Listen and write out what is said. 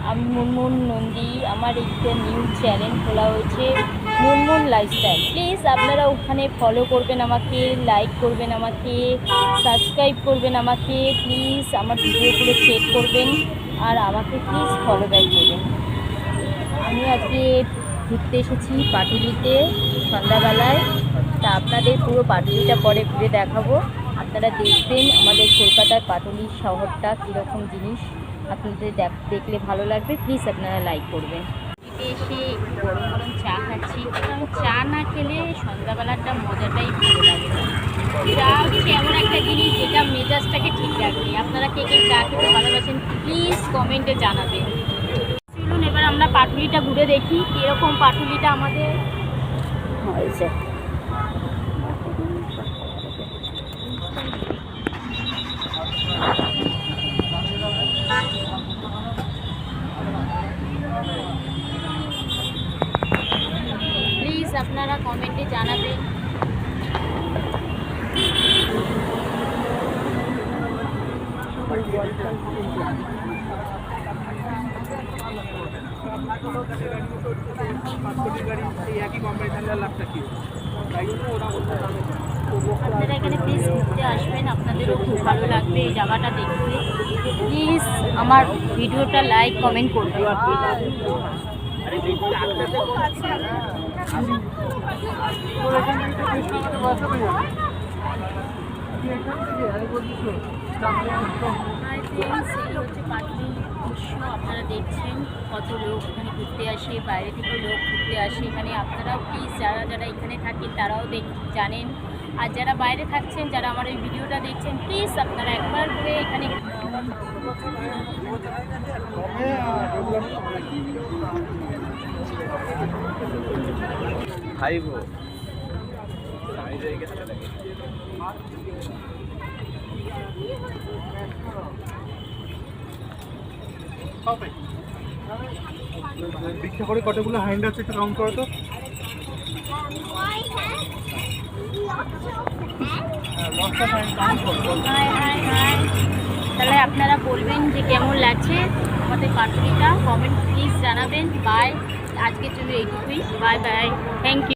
আমি মুনমুন নন্দী। আমার একটা নিউ চ্যানেল খোলা হয়েছে, মুনমুন লাইফস্টাইল। প্লিজ আপনারা ওখানে ফলো করবেন আমাকে, লাইক করবেন আমাকে, সাবস্ক্রাইব করবেন আমাকে। প্লিজ আমার ভিডিওগুলো চেক করবেন আর আমাকে প্লিজ ফলো ব্যাক করবেন। আমি আজকে ঘুরতে এসেছি পাটুলিতে সন্ধ্যাবেলায়। তা আপনাদের পুরো পাটুলিটা পরে ঘুরে দেখাবো। আপনারা দেখবেন আমাদের কলকাতার পাটুলি শহরটা কীরকম জিনিস, আপনাদের দেখলে ভালো লাগবে। প্লিজ আপনারা লাইক করবেন। এসে গরম গরম চা খাচ্ছি, কারণ চা না খেলে সন্ধ্যাবেলাটা মজাটাই ভালো লাগে না। চা হচ্ছে এমন একটা জিনিস যেটা মেজাজটাকে ঠিক রাখবে। আপনারা কে কে চা খেতে ভালোবাসেন প্লিজ কমেন্টে জানাবেন। চলুন এবার আমরা পাটুলিটা ঘুরে দেখি কীরকম পাটুলিটা আমাদের হয়েছে। প্লিজ আপনারা কমেন্টে জানাবেন। আপনারা এখানে প্লিজ ঘুরতে আসবেন, আপনাদেরও খুব ভালো লাগবে এই জায়গাটা দেখতে। প্লিজ আমার ভিডিওটা লাইক কমেন্ট করবেন। আপনারা দেখছেন কত লোক এখানে ঘুরতে আসে, বাইরে থেকে লোক ঘুরতে আসে এখানে। আপনারা প্লিজ যারা যারা এখানে থাকেন তারাও জানেন, আর যারা বাইরে থাকছেন, যারা আমার এই ভিডিওটা দেখছেন, প্লিজ আপনারা একবার করে এখানে ভিক্ষা করে কতগুলো হ্যান্ড আছে একটু কাউন্ট করো তো। তাহলে আপনারা বলবেন যে কেমন লাগছে আমাদের পাটুলিটা, কমেন্ট প্লিজ জানাবেন। বাই, আজকের জন্য এইটুকুই। Bye bye, thank you.